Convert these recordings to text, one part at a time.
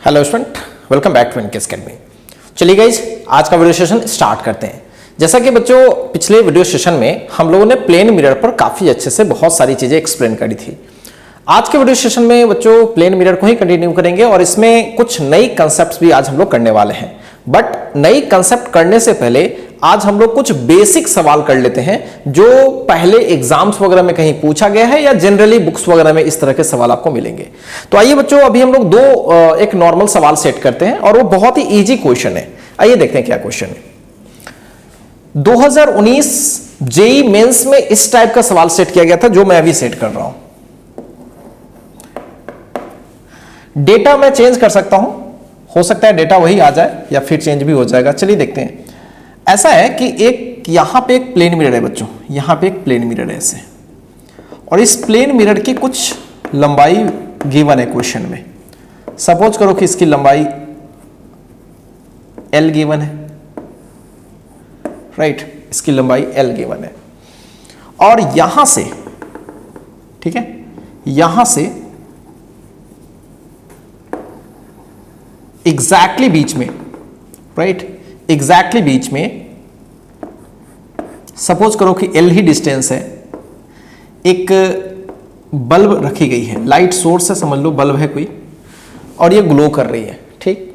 Hello student, welcome back to NKS academy. चलिए guys, आज का वीडियो सेशन स्टार्ट करते हैं। जैसा कि बच्चों पिछले वीडियो सेशन में हम लोगों ने प्लेन मिरर पर काफी अच्छे से बहुत सारी चीजें एक्सप्लेन करी थी। आज के वीडियो सेशन में बच्चों प्लेन मिरर को ही कंटिन्यू करेंगे और इसमें कुछ नई कंसेप्ट भी आज हम लोग करने वाले हैं। बट नई कंसेप्ट करने से पहले आज हम लोग कुछ बेसिक सवाल कर लेते हैं जो पहले एग्जाम्स वगैरह में कहीं पूछा गया है या जनरली बुक्स वगैरह में इस तरह के सवाल आपको मिलेंगे। तो आइए बच्चों, अभी हम लोग एक नॉर्मल सवाल सेट करते हैं और वो बहुत ही इजी क्वेश्चन है। आइए देखते हैं क्या क्वेश्चन है। 2019 जेईई मेंस में इस टाइप का सवाल सेट किया गया था जो मैं अभी सेट कर रहा हूं। डेटा मैं चेंज कर सकता हूं, हो सकता है डेटा वही आ जाए या फिर चेंज भी हो जाएगा। चलिए देखते हैं। ऐसा है कि एक यहां पे एक प्लेन मिरर है बच्चों, यहां पे एक प्लेन मिरर है ऐसे, और इस प्लेन मिरर की कुछ लंबाई गिवन है क्वेश्चन में। सपोज करो कि इसकी लंबाई L गिवन है, राइट, इसकी लंबाई L गिवन है और यहां से, ठीक है, यहां से एग्जैक्टली बीच में, राइट, एग्जैक्टली बीच में सपोज करो कि L ही डिस्टेंस है, एक बल्ब रखी गई है, लाइट सोर्स है, समझ लो बल्ब है कोई, और ये ग्लो कर रही है, ठीक।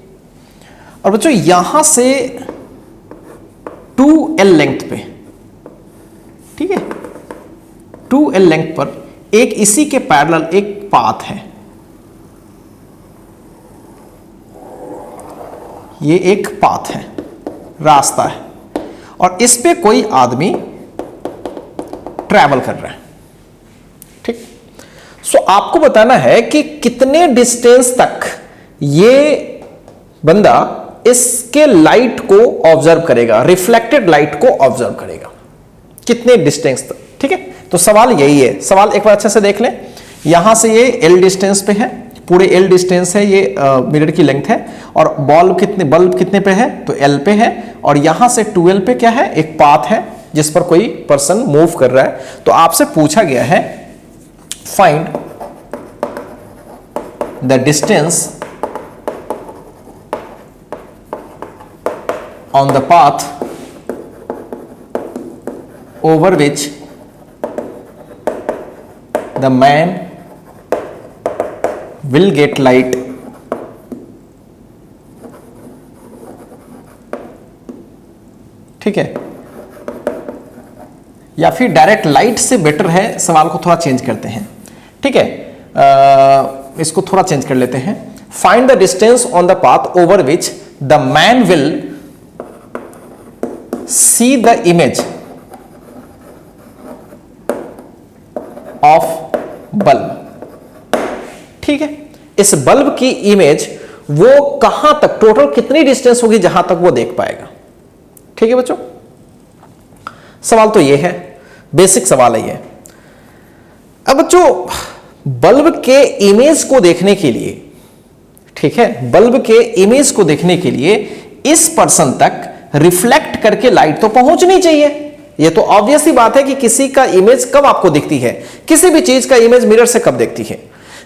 और बच्चों यहां से 2L लेंथ पे, ठीक है, 2L लेंथ पर एक इसी के पैरेलल एक पाथ है, ये एक पाथ है, रास्ता है, और इस पे कोई आदमी ट्रैवल कर रहा है, ठीक। सो आपको बताना है कि कितने डिस्टेंस तक ये बंदा इसके लाइट को ऑब्जर्व करेगा, रिफ्लेक्टेड लाइट को ऑब्जर्व करेगा, कितने डिस्टेंस तक, ठीक है। तो सवाल यही है। सवाल एक बार अच्छे से देख लें। यहां से ये L डिस्टेंस पे है, पूरे L डिस्टेंस है, ये मिरर की लेंथ है, और बल्ब कितने पे है, तो L पे है, और यहां से 2L पे क्या है, एक पाथ है जिस पर कोई पर्सन मूव कर रहा है। तो आपसे पूछा गया है find the distance on the path over which the man will get light ठीक है, या फिर डायरेक्ट लाइट से बेटर है। सवाल को थोड़ा चेंज करते हैं, ठीक है, इसको थोड़ा चेंज कर लेते हैं। Find the distance on the path over which the man will see the image of bulb, ठीक है। इस बल्ब की इमेज वो कहां तक, टोटल कितनी डिस्टेंस होगी जहां तक वो देख पाएगा, ठीक है बच्चों। सवाल तो ये है, बेसिक सवाल है ये। अब बच्चों बल्ब के इमेज को देखने के लिए, ठीक है, बल्ब के इमेज को देखने के लिए इस पर्सन तक रिफ्लेक्ट करके लाइट तो पहुंचनी चाहिए। ये तो ऑब्वियस ही बात है कि किसी का इमेज कब आपको दिखती है, किसी भी चीज का इमेज मिरर से कब दिखती है,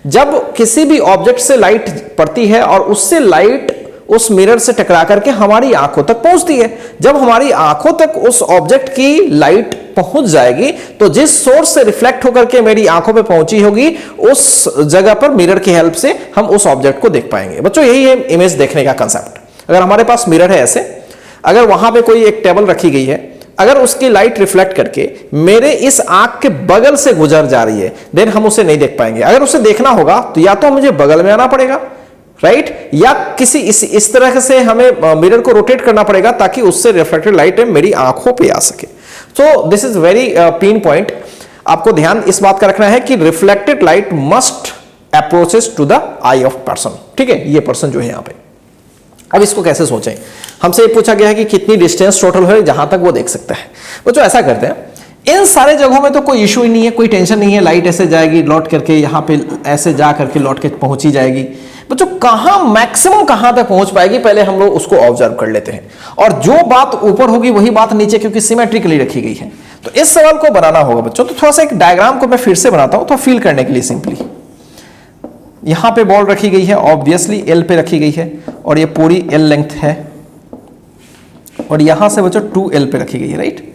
जब किसी भी ऑब्जेक्ट से लाइट पड़ती है और उससे लाइट उस मिरर से टकरा करके हमारी आंखों तक पहुंचती है। जब हमारी आंखों तक उस ऑब्जेक्ट की लाइट पहुंच जाएगी तो जिस सोर्स से रिफ्लेक्ट होकर के मेरी आंखों पे पहुंची होगी उस जगह पर मिरर की हेल्प से हम उस ऑब्जेक्ट को देख पाएंगे। बच्चों यही है इमेज देखने का कंसेप्ट। अगर हमारे पास मिरर है ऐसे, अगर वहां पे कोई एक टेबल रखी गई है, अगर उसकी लाइट रिफ्लेक्ट करके मेरे इस आंख के बगल से गुजर जा रही है, देन हम उसे नहीं देख पाएंगे। अगर उसे देखना होगा तो या तो मुझे बगल में आना पड़ेगा, राइट, या किसी इस तरह से हमें मिरर को रोटेट करना पड़ेगा ताकि उससे रिफ्लेक्टेड लाइट मेरी आंखों पे आ सके। So this is very pinpoint. आपको ध्यान इस बात का रखना है कि reflected light must approaches to the eye of person, ठीक है, ये पर्सन जो है यहां पे। अब इसको कैसे सोचें, हमसे ये पूछा गया है कि कितनी डिस्टेंस टोटल है जहां तक वो देख सकता है। बच्चों ऐसा करते हैं, इन सारे जगहों में तो कोई इशू ही नहीं है, कोई टेंशन नहीं है, लाइट ऐसे जाएगी लौट करके यहां पे ऐसे जा करके लौट के पहुंची जाएगी। बच्चों कहां मैक्सिमम कहां तक पहुंच पाएगी, पहले हम लोग उसको ऑब्जर्व कर लेते हैं, और जो बात ऊपर होगी वही बात नीचे, क्योंकि सिमेट्रिकली रखी गई है। तो इस सवाल को बनाना होगा बच्चों, तो थोड़ा सा एक डायग्राम को मैं फिर से बनाता हूं तो फील करने के लिए। सिंपली यहां पे बॉल रखी गई है, ऑब्वियसली एल पे रखी गई है, और ये पूरी एल लेंथ है, और यहां से बच्चों 2L पे रखी गई है, राइट।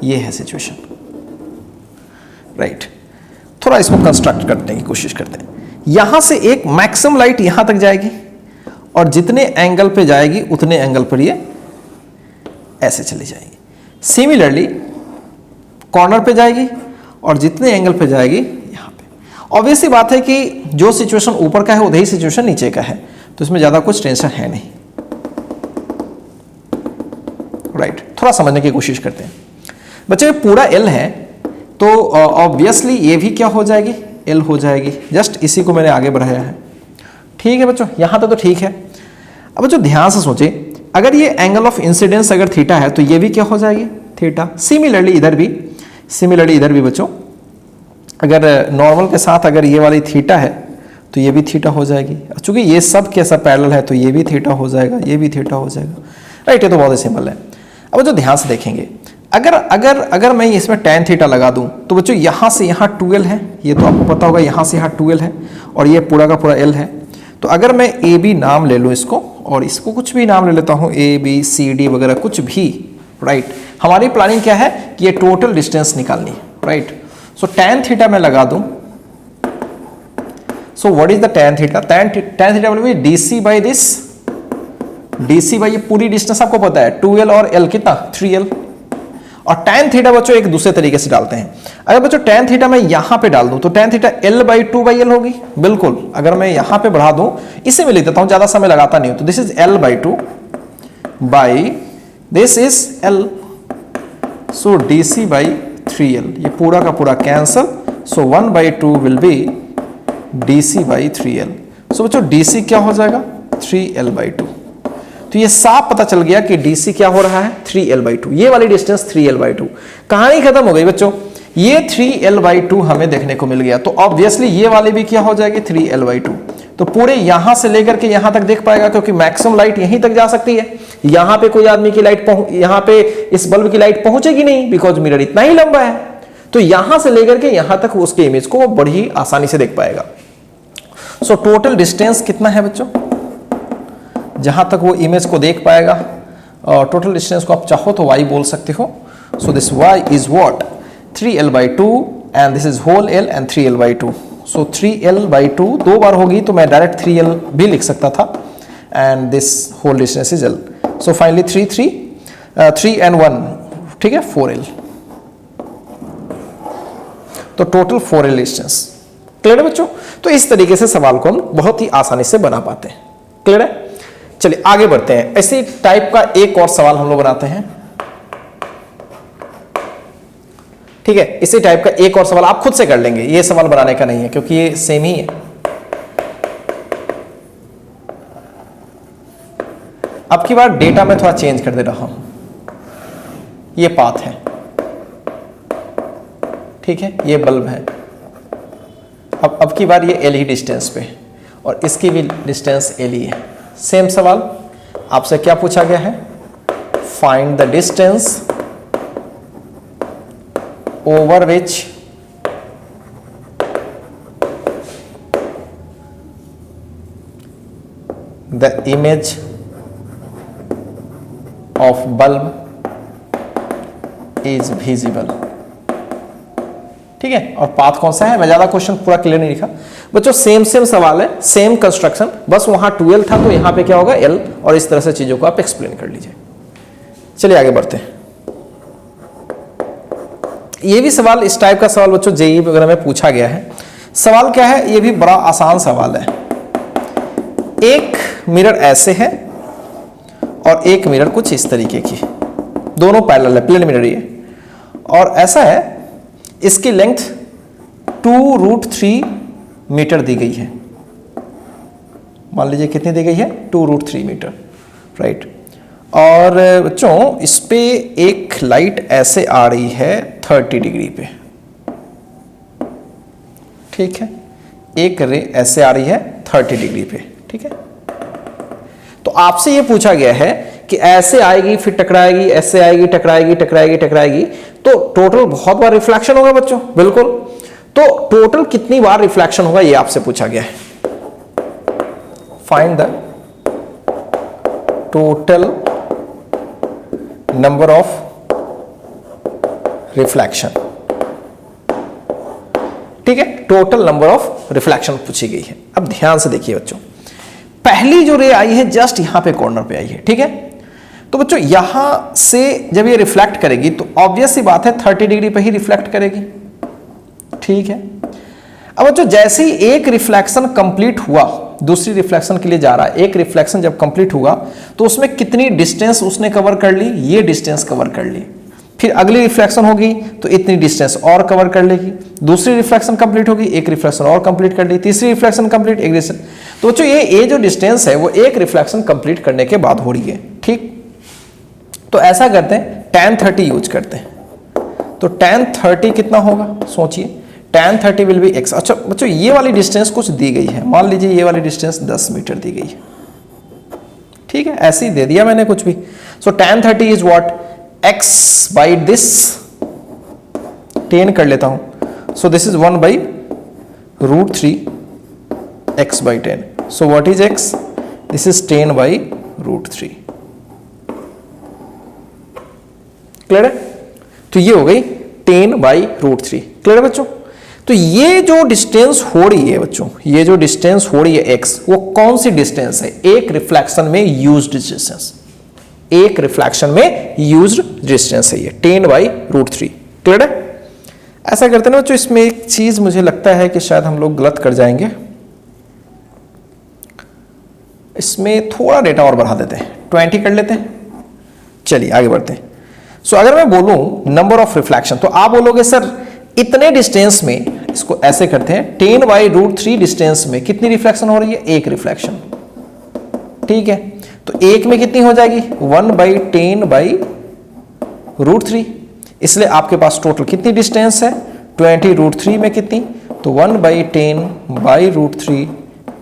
ये है सिचुएशन, राइट। थोड़ा इसको कंस्ट्रक्ट करने की कोशिश करते हैं। यहां से एक मैक्सिमम लाइट यहां तक जाएगी, और जितने एंगल पे जाएगी उतने एंगल पर ये ऐसे चली जाएगी। सिमिलरली कॉर्नर पे जाएगी, और जितने एंगल पे जाएगी यहां पे। ऑब्वियसली बात है कि जो सिचुएशन ऊपर का है वही सिचुएशन नीचे का है, तो इसमें ज्यादा कुछ टेंशन है नहीं, राइट। थोड़ा समझने की कोशिश करते हैं बच्चे। पूरा एल है तो ऑब्वियसली ये भी क्या हो जाएगी, एल हो जाएगी। जस्ट इसी को मैंने आगे बढ़ाया है, ठीक है बच्चों। यहां तक तो ठीक है। अब बच्चों ध्यान से सोचें, अगर ये एंगल ऑफ इंसिडेंस अगर थीटा है तो ये भी क्या हो जाएगी, थीटा। सिमिलरली इधर भी बच्चों, अगर नॉर्मल के साथ अगर ये वाली थीटा है तो ये भी थीटा हो जाएगी। चूंकि ये सब के सब पैरेलल है तो ये भी थीटा हो जाएगा, ये भी थीटा हो जाएगा, राइट। ये तो बहुत ही सिंपल है। अब जो ध्यान से देखेंगे, अगर मैं इसमें tan थीटा लगा दूं तो बच्चों यहां से यहां 2L है, ये तो आपको पता होगा, यहां से यहां 2L है, और ये पूरा का पूरा L है। तो अगर मैं AB नाम ले लूं इसको, और इसको कुछ भी नाम ले लेता हूं, ABCD वगैरह कुछ भी, राइट। हमारी प्लानिंग क्या है कि ये टोटल डिस्टेंस निकालनी है, राइट। सो tan थीटा मैं लगा दूं, so what is the tan theta? tan theta will be DC by this, DC by ये पूरी डिस्टेंस आपको पता है 2L, और L कितना 3L। और tan थीटा बच्चों एक दूसरे तरीके से डालते हैं। अगर बच्चों tan थीटा मैं यहां पे डाल दूं तो tan थीटा L/2/L होगी, बिल्कुल। अगर मैं यहां पे बढ़ा दूं, इसे मैं लिख देता हूं, ज्यादा समय लगाता नहीं हूं, तो this is L/2 by this is L, so DC/3L, ये पूरा का पूरा cancel, so 1/2 will be DC/3L। सो बच्चों DC क्या हो जाएगा, 3L/2। तो ये साफ पता चल गया कि DC क्या हो रहा है, 3L/2। ये वाली डिस्टेंस 3L/2। कहानी खत्म हो गई बच्चों, ये 3L/2 हमें देखने को मिल गया, तो ऑब्वियसली ये वाली भी क्या हो जाएगी, 3L/2। तो पूरे यहां से लेकर के यहां तक देख पाएगा, क्योंकि मैक्सिमम लाइट यहीं तक जा सकती है। यहां पे कोई आदमी की लाइट यहां पे इस बल्ब की लाइट पहुंचेगी नहीं, बिकॉज मिरर इतना ही लंबा है। तो यहां से लेकर के यहां तक उसके इमेज को वो बड़ी आसानी से देख पाएगा। सो टोटल डिस्टेंस कितना है बच्चों, जहां तक वो इमेज को देख पाएगा, और टोटल डिस्टेंस को आप चाहो तो y बोल सकते हो। So this y is what, 3L/2, and this is whole L and 3L/2। So 3L/2 दो बार होगी तो मैं डायरेक्ट 3L भी लिख सकता था, and this whole distance is L। So finally 3 and 1, ठीक है, 4L। तो टोटल 4L डिस्टेंस। क्लियर है बच्चों? तो इस तरीके से सवाल को हम बहुत ही आसानी से बना पाते हैं। क्लियर है? चलिए आगे बढ़ते हैं। ऐसी टाइप का एक और सवाल हम लोग बनाते हैं, ठीक है। इसी टाइप का एक और सवाल आप खुद से कर लेंगे, ये सवाल बनाने का नहीं है क्योंकि ये सेम ही है। अब की बार डेटा में थोड़ा चेंज कर दे रहा हूं, ये पाथ है, ठीक है, ये बल्ब है। अब की बार ये L ही डिस्टेंस पे, और इसकी भी डिस्टेंस L ही है। सेम सवाल आपसे क्या पूछा गया है, find the distance over which the image of bulb is visible, ठीक है। और पाथ कौन सा है, मैं ज्यादा क्वेश्चन पूरा क्लियर नहीं लिखा बच्चों, सेम सवाल है, सेम कंस्ट्रक्शन, बस वहां 2L था तो यहां पे क्या होगा L, और इस तरह से चीजों को आप एक्सप्लेन कर लीजिए। चलिए आगे बढ़ते हैं। ये भी सवाल, इस टाइप का सवाल बच्चों जेईई वगैरह में पूछा गया है। सवाल क्या है, ये भी बड़ा आसान सवाल है। एक मिरर ऐसे है और एक मिरर कुछ इस तरीके की, दोनों पैरेलल है, प्लेन मिरर ये, और ऐसा है, इसकी लेंथ 2√3 मीटर दी गई है। मान लीजिए कितनी दी गई है, 2√3 मीटर, राइट। और बच्चों इस पे एक लाइट ऐसे आ रही है 30 डिग्री पे, ठीक है, एक रे ऐसे आ रही है 30 डिग्री पे, ठीक है। तो आपसे ये पूछा गया है कि ऐसे आएगी फिर टकराएगी, ऐसे आएगी टकराएगी, टकराएगी टकराएगी, तो टोटल बहुत बार रिफ्लेक्शन होगा बच्चों, बिल्कुल। तो टोटल कितनी बार रिफ्लेक्शन होगा ये आपसे पूछा गया है। Find the total number of reflection. ठीक है, टोटल नंबर ऑफ रिफ्लेक्शन पूछी गई है। अब ध्यान से देखिए बच्चों, पहली जो रे आई है जस्ट यहां पे कॉर्नर पे आई है। ठीक है, तो बच्चों यहां से जब ये रिफ्लेक्ट करेगी तो ऑब्वियस सी बात है 30 डिग्री पे ही रिफ्लेक्ट करेगी। ठीक है, अब बच्चों जैसे ही एक रिफ्लेक्शन कंप्लीट हुआ, दूसरी रिफ्लेक्शन के लिए जा रहा है, एक रिफ्लेक्शन जब कंप्लीट हुआ तो उसमें कितनी डिस्टेंस उसने कवर कर ली, ये डिस्टेंस कवर कर ली। फिर अगली रिफ्लेक्शन होगी तो इतनी डिस्टेंस और कवर कर लेगी, दूसरी रिफ्लेक्शन कंप्लीट होगी, एक रिफ्लेक्शन और कंप्लीट कर ली, तीसरी रिफ्लेक्शन कंप्लीट, एक डिस्टेंस। तो बच्चों ये जो डिस्टेंस है वो एक रिफ्लेक्शन कंप्लीट करने के बाद हो रही है। ठीक, तो ऐसा करते हैं tan 30 यूज करते हैं। तो tan 30 कितना होगा, सोचिए, tan 30 विल बी x। अच्छा बच्चों ये वाली डिस्टेंस कुछ दी गई है, मान लीजिए ये वाली डिस्टेंस 10 मीटर दी गई है। ठीक है, ऐसे ही दे दिया मैंने कुछ भी। सो tan 30 is what, x by this, 10 कर लेता हूं। सो this is 1 by √3 x by 10। So what is x, this is 10 by √3। Clear है, तो ये हो गई 10 बाई √3। क्लियर है बच्चों, तो ये जो डिस्टेंस हो रही है बच्चों, ये जो डिस्टेंस हो रही है x, वो कौन सी डिस्टेंस है, एक रिफ्लेक्शन में यूज्ड डिस्टेंस, एक रिफ्लेक्शन में यूज्ड डिस्टेंस है ये 10 बाई √3। क्लियर है, ऐसा करते हैं ना बच्चों। इसमें एक चीज मुझे लगता है कि शायद हम लोग गलत कर जाएंगे, इसमें थोड़ा डेटा और बढ़ा देते हैं, 20 कर लेते हैं। चलिए आगे बढ़ते हैं। सो अगर मैं बोलूं नंबर ऑफ रिफ्लेक्शन, तो आप बोलोगे सर इतने डिस्टेंस में, इसको ऐसे करते हैं, 10 बाई √3 डिस्टेंस में कितनी रिफ्लेक्शन हो रही है, एक रिफ्लेक्शन। ठीक है, तो एक में कितनी हो जाएगी, 1 बाई 10 बाई √3। इसलिए आपके पास टोटल कितनी डिस्टेंस है, 20 √3 में कितनी, तो 1 by 10 by √3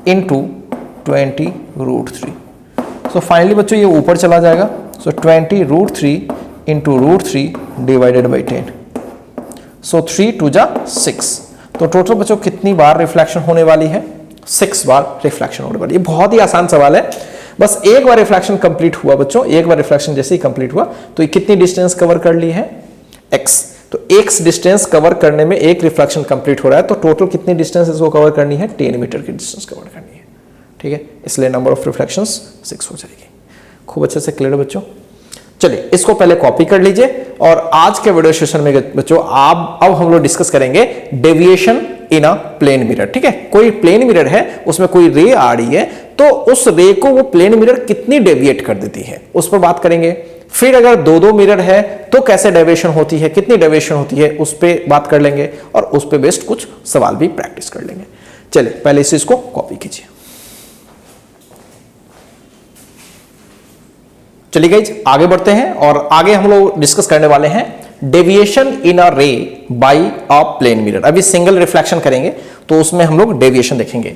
into 20 √3। So finally बच्चों ये ऊपर चला जाएगा। सो 20 √3 इंटू √3 डिवाइडेड बाई 10। सो 3 2 जा 6। तो टोटल बच्चों कितनी बार रिफ्लेक्शन होने वाली है, 6 बार रिफ्लेक्शन होने वाली है। बहुत ही आसान सवाल है, बस एक बार रिफ्लेक्शन कंप्लीट हुआ बच्चों, एक बार रिफ्लेक्शन जैसे ही कंप्लीट हुआ तो ये कितनी डिस्टेंस कवर कर ली है, x। तो x डिस्टेंस कवर करने में एक रिफ्लेक्शन कंप्लीट हो रहा है, तो टोटल कितनी डिस्टेंस इसको कवर करनी है, 10 मीटर की डिस्टेंस कवर करनी है। ठीक है, इसलिए नंबर ऑफ रिफ्लेक्शंस 6 हो जाएगी। खूब अच्छे से क्लियर है बच्चों। चलिए इसको पहले कॉपी कर लीजिए, और आज के वीडियो सेशन में बच्चों आप अब हम लोग डिस्कस करेंगे डेविएशन इन अ प्लेन मिरर। ठीक है, कोई प्लेन मिरर है, उसमें कोई रे आ रही है, तो उस रे को वो प्लेन मिरर कितनी डेविएट कर देती है, उस पर बात करेंगे। फिर अगर दो मिरर है तो कैसे डेविएशन होती है, कितनी डेविएशन होती है, उस पर बात कर लेंगे, और उस पर बेस्ड कुछ सवाल भी प्रैक्टिस कर लेंगे। चलिए पहले इस चीज को कॉपी कीजिए। चलिए गाइस आगे बढ़ते हैं, और आगे हम लोग डिस्कस करने वाले हैं डेविएशन इन अ रे बाय अ प्लेन मिरर। अभी सिंगल रिफ्लेक्शन करेंगे तो उसमें हम लोग डेविएशन देखेंगे।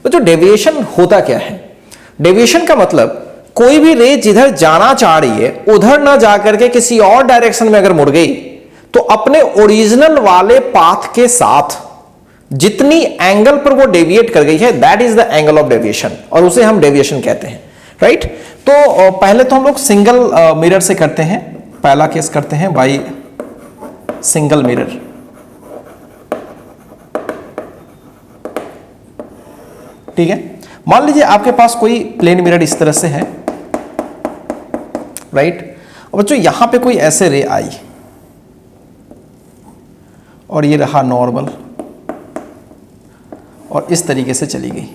तो जो डेविएशन होता क्या है, डेविएशन का मतलब कोई भी रे जिधर जाना चाह रही है उधर ना जाकर के किसी और डायरेक्शन में अगर मुड़ गई तो अपने ओरिजिनल वाले पाथ के साथ जितनी एंगल पर वो डेविएट कर गई है that is the angle of deviation, और उसे हम डेविएशन कहते हैं। राइट, तो पहले तो हम लोग सिंगल मिरर से करते हैं। पहला केस करते हैं बाई सिंगल मिरर। ठीक है, मान लीजिए आपके पास कोई प्लेन मिरर इस तरह से है। राइट, और बच्चों यहां पे कोई ऐसे रे आई और ये रहा नॉर्मल और इस तरीके से चली गई।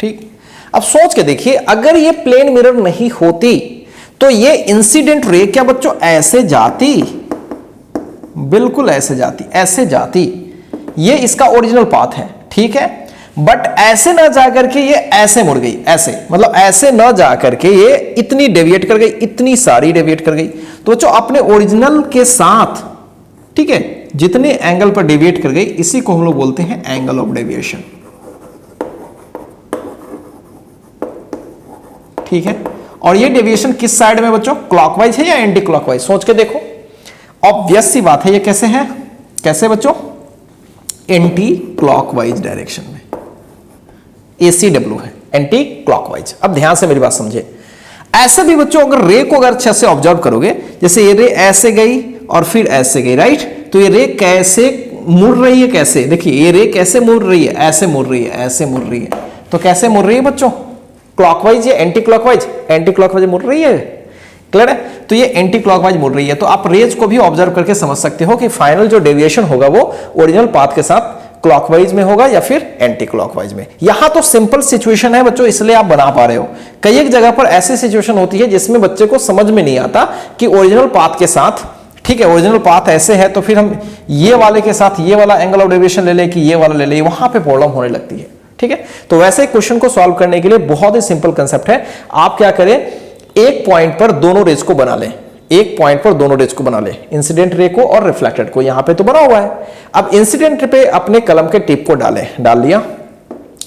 ठीक, अब सोच के देखिए अगर ये प्लेन मिरर नहीं होती तो ये इंसिडेंट रे क्या बच्चों ऐसे जाती, बिल्कुल ऐसे जाती, ऐसे जाती। ये इसका ओरिजिनल पाथ है। ठीक है, बट ऐसे ना जाकर के ये ऐसे मुड़ गई, ऐसे मतलब ऐसे ना जाकर के ये इतनी डेविएट कर गई, इतनी सारी डेविएट कर गई। तो बच्चों अपने ओरिजिनल के साथ, ठीक है, जितने एंगल पर डेविएट कर गई इसी को हम लोग बोलते हैं एंगल ऑफ डेविएशन। ठीक है, और ये डेविएशन किस साइड में बच्चों, क्लॉकवाइज है या एंटी क्लॉकवाइज, सोच के देखो। ऑब्वियस सी बात है, ये कैसे है, कैसे बच्चों, एंटी क्लॉकवाइज डायरेक्शन में। ACW है, एंटी क्लॉकवाइज। अब ध्यान से मेरी बात समझे, ऐसे भी बच्चों अगर रे को अगर अच्छे से ऑब्जर्व करोगे, जैसे ये रे ऐसे गई और फिर ऐसे गई, राइट, तो ये रे कैसे मुड़ रही है, कैसे देखिए ये रे कैसे मुड़ रही है, ऐसे मुड़ रही है, ऐसे मुड़ रही है, तो कैसे मुड़ रही है बच्चों, क्लॉकवाइज या एंटी क्लॉकवाइज, एंटी क्लॉकवाइज मुड़ रही है, क्लियर है, तो ये एंटी क्लॉकवाइज मुड़ रही है। तो आप रेज को भी ऑब्जर्व करके समझ सकते हो कि फाइनल जो डेविएशन होगा वो ओरिजिनल पाथ के साथ क्लॉकवाइज में होगा या फिर एंटी क्लॉकवाइज में। यहां तो सिंपल सिचुएशन है बच्चों, इसलिए आप बना पा रहे हो। कई एक जगह पर ऐसी सिचुएशन होती है जिसमें बच्चे को समझ में नहीं आता कि ओरिजिनल पाथ के साथ, ठीक है, ओरिजिनल पाथ ऐसे है तो फिर हम ये वाले के साथ ये वाला एंगल ऑफ डेविएशन ले ले कि ये वाला ले ले, वहां पे प्रॉब्लम होने लगती है, ठीक है। तो वैसे क्वेश्चन को सॉल्व करने के लिए बहुत ही सिंपल कंसेप्ट है। आप क्या करें, एक पॉइंट पर दोनों रेज को बना लें, एक पॉइंट पर दोनों रेज को बना ले, इंसिडेंट रे को और रिफ्लेक्टेड को। यहां पे तो बना हुआ है। अब इंसिडेंट पे अपने कलम के टिप को डाल दिया।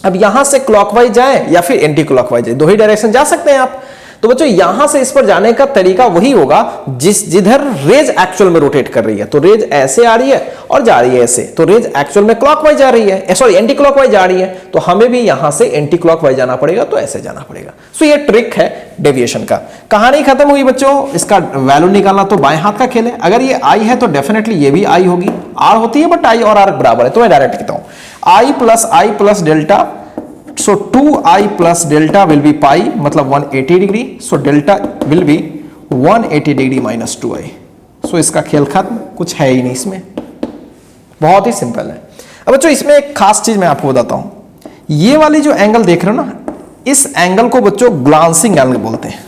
अब यहां से क्लॉकवाइज जाए या फिर एंटी क्लॉकवाइज जाए, दो ही डायरेक्शन जा सकते हैं आप। तो बच्चों यहां से इस पर जाने का तरीका वही होगा जिधर रेज एक्चुअल में रोटेट कर रही है। तो रेज ऐसे आ रही है और जा रही है ऐसे, तो रेज एक्चुअल में क्लॉकवाइज जा रही है, सॉरी एंटी क्लॉकवाइज जा रही है, तो हमें भी यहां से एंटी क्लॉकवाइज जाना पड़ेगा, तो ऐसे जाना पड़ेगा। सो ये ट्रिक है डेविएशन का। कहानी खत्म हुई बच्चों। इसका वैल्यू निकालना तो बाएं हाथ का खेल है। अगर ये आई है तो डेफिनेटली ये भी आई होगी, आर होती है बट आई और आर बराबर है, तो मैं डायरेक्ट कहता हूं I plus delta. So 2i plus delta will be pi, मतलब 180 degree. So delta will be 180 degree minus 2i। So इसका खेल खत्म, कुछ है ही नहीं इसमें, बहुत ही सिंपल है। अब बच्चों इसमें एक खास चीज मैं आपको बताता हूं, ये वाली जो एंगल देख रहे हो ना, इस एंगल को बच्चों ग्लांसिंग एंगल बोलते हैं,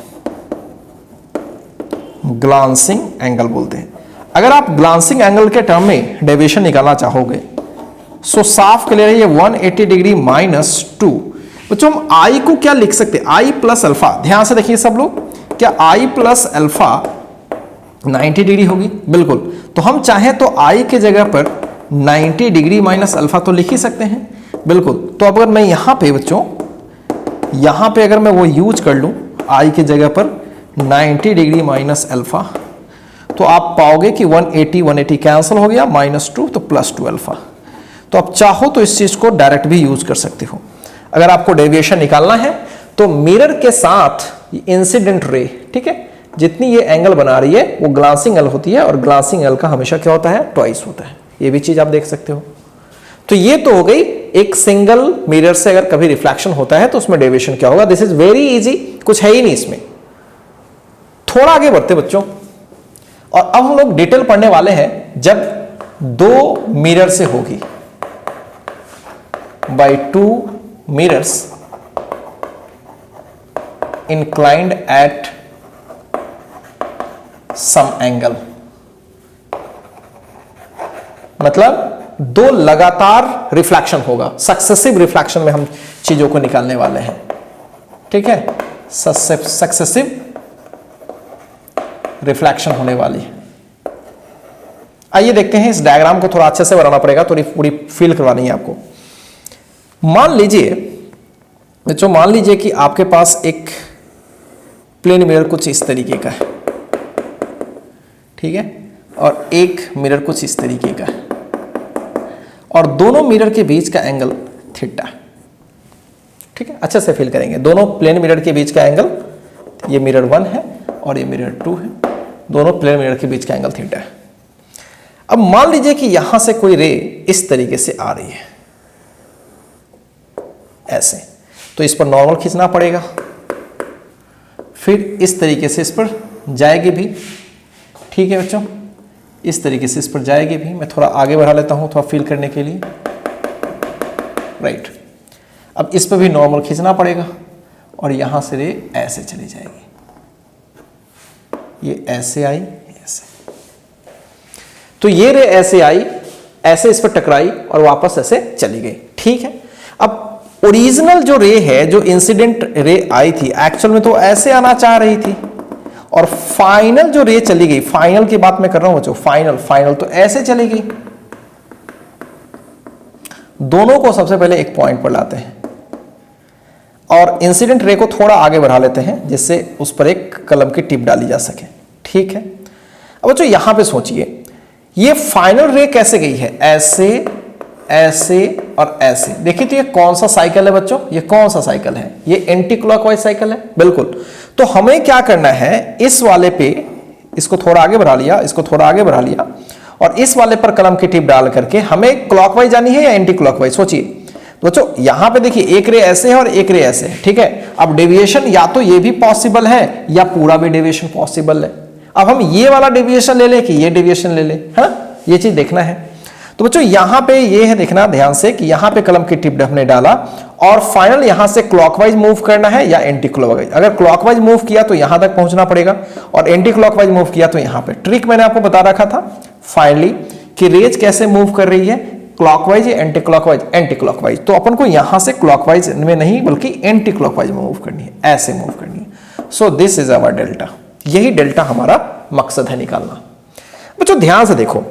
ग्लांसिंग एंगल बोलते हैं। अगर आप ग्लांसिंग एंगल के टर्म में डेविएशन निकालना चाहोगे, सो साफ क्लियर है, ये 180 डिग्री माइनस 2। बच्चों हम आई को क्या लिख सकते हैं, आई प्लस अल्फा। ध्यान से देखिए सब लोग, क्या आई प्लस अल्फा 90 डिग्री होगी? बिल्कुल। तो हम चाहें तो आई के जगह पर 90 डिग्री माइनस अल्फा तो लिख ही सकते हैं, बिल्कुल। तो अगर मैं यहां पे बच्चों, यहां पे अगर मैं वो यूज कर लूं आई के जगह पर 90 डिग्री माइनस अल्फा, तो आप पाओगे कि 180 कैंसिल हो गया, -2 तो +2 अल्फा। तो आप चाहो तो इस चीज को डायरेक्ट भी यूज कर सकते हो। अगर आपको डेविएशन निकालना है तो मिरर के साथ इंसिडेंट रे, ठीक है, जितनी ये एंगल बना रही है वो ग्लांसिंग एंगल होती है, और ग्लांसिंग एंगल का हमेशा क्या होता है, ट्वाइस होता है। ये भी चीज आप देख सकते हो। तो ये तो हो गई एक सिंगल मिरर से अगर कभी रिफ्लेक्शन होता है तो उसमें डेविएशन क्या होगा। दिस इज वेरी इजी, कुछ है ही नहीं इसमें। थोड़ा आगे बढ़ते बच्चों, और अब हम लोग डिटेल पढ़ने वाले हैं जब दो मिरर से होगी, by two mirrors inclined at some angle, मतलब दो लगातार रिफ्लेक्शन होगा, सक्सेसिव रिफ्लेक्शन में हम चीजों को निकालने वाले हैं, ठीक है, सक्सेसिव रिफ्लेक्शन होने वाली है। आइए देखते हैं, इस डायग्राम को थोड़ा अच्छे से बनाना पड़ेगा, थोड़ी पूरी फील करवानी है आपको। मान लीजिए बच्चों, मान लीजिए कि आपके पास एक प्लेन मिरर कुछ इस तरीके का है, ठीक है, और एक मिरर कुछ इस तरीके का है, और दोनों मिरर के बीच का एंगल थीटा, ठीक है, अच्छे से फील करेंगे। दोनों प्लेन मिरर के बीच का एंगल, ये मिरर 1 है और ये मिरर 2 है, दोनों प्लेन मिरर के बीच का एंगल थीटा है। अब मान लीजिए कि यहां से कोई रे इस तरीके से आ रही है, ऐसे, तो इस पर नॉर्मल खींचना पड़ेगा, फिर इस तरीके से इस पर जाएगी भी, ठीक है बच्चों, इस तरीके से इस पर जाएगी भी। मैं थोड़ा आगे बढ़ा लेता हूं थोड़ा फील करने के लिए, राइट। अब इस पर भी नॉर्मल खींचना पड़ेगा, और यहां से रे ऐसे चली जाएगी, ये ऐसे आई, ऐसे, तो ये रे ऐसे आई, ऐसे इस पर टकराई और वापस ऐसे चली गई, ठीक है। अब ओरिजिनल जो रे है, जो इंसिडेंट रे आई थी, एक्चुअल में तो ऐसे आना चाह रही थी, और फाइनल जो रे चली गई, फाइनल की बात मैं कर रहा हूं बच्चों, फाइनल तो ऐसे चली गई। दोनों को सबसे पहले एक पॉइंट पर लाते हैं और इंसिडेंट रे को थोड़ा आगे बढ़ा लेते हैं, जिससे उस पर एक कलम की टिप डाली जा सके, ठीक है। अब बच्चों यहां पे सोचिए, ये फाइनल रे कैसे गई है, ऐसे ऐसे और ऐसे। देखिए तो ये कौन सा साइकिल है बच्चों, ये कौन सा साइकिल है, ये एंटी क्लॉकवाइज साइकिल है, बिल्कुल। तो हमें क्या करना है, इस वाले पे इसको थोड़ा आगे बढ़ा लिया, इसको थोड़ा आगे बढ़ा लिया, और इस वाले पर कलम की टिप डाल करके हमें क्लॉकवाइज जानी है या एंटी क्लॉकवाइज, सोचिए। तो बच्चों यहां पे देखिए एक रे ऐसे है और एक रे ऐसे है, ठीक है। अब डेविएशन या तो ये भी पॉसिबल है या पूरा भी डेविएशन पॉसिबल है। अब हम ये वाला डेविएशन ले ले कि ये डेविएशन ले ले, हाँ, ये चीज देखना है। तो बच्चों यहां पे ये है, देखना ध्यान से कि यहां पे कलम की टिप हमने डाला और फाइनल यहां से क्लॉकवाइज मूव करना है या एंटी क्लॉकवाइज। अगर क्लॉकवाइज मूव किया तो यहां तक पहुंचना पड़ेगा और एंटी क्लॉकवाइज मूव किया तो यहां पे। ट्रिक मैंने आपको बता रखा था फाइनली कि रेज कैसे मूव कर रही है, क्लॉकवाइज या एंटी क्लॉकवाइज, एंटी क्लॉकवाइज। तो अपन को यहां से क्लॉकवाइज में नहीं बल्कि एंटी क्लॉकवाइज में मूव करनी है, ऐसे मूव करनी है। So this is our delta, यही डेल्टा हमारा मकसद है निकालना। बच्चों ध्यान से देखो,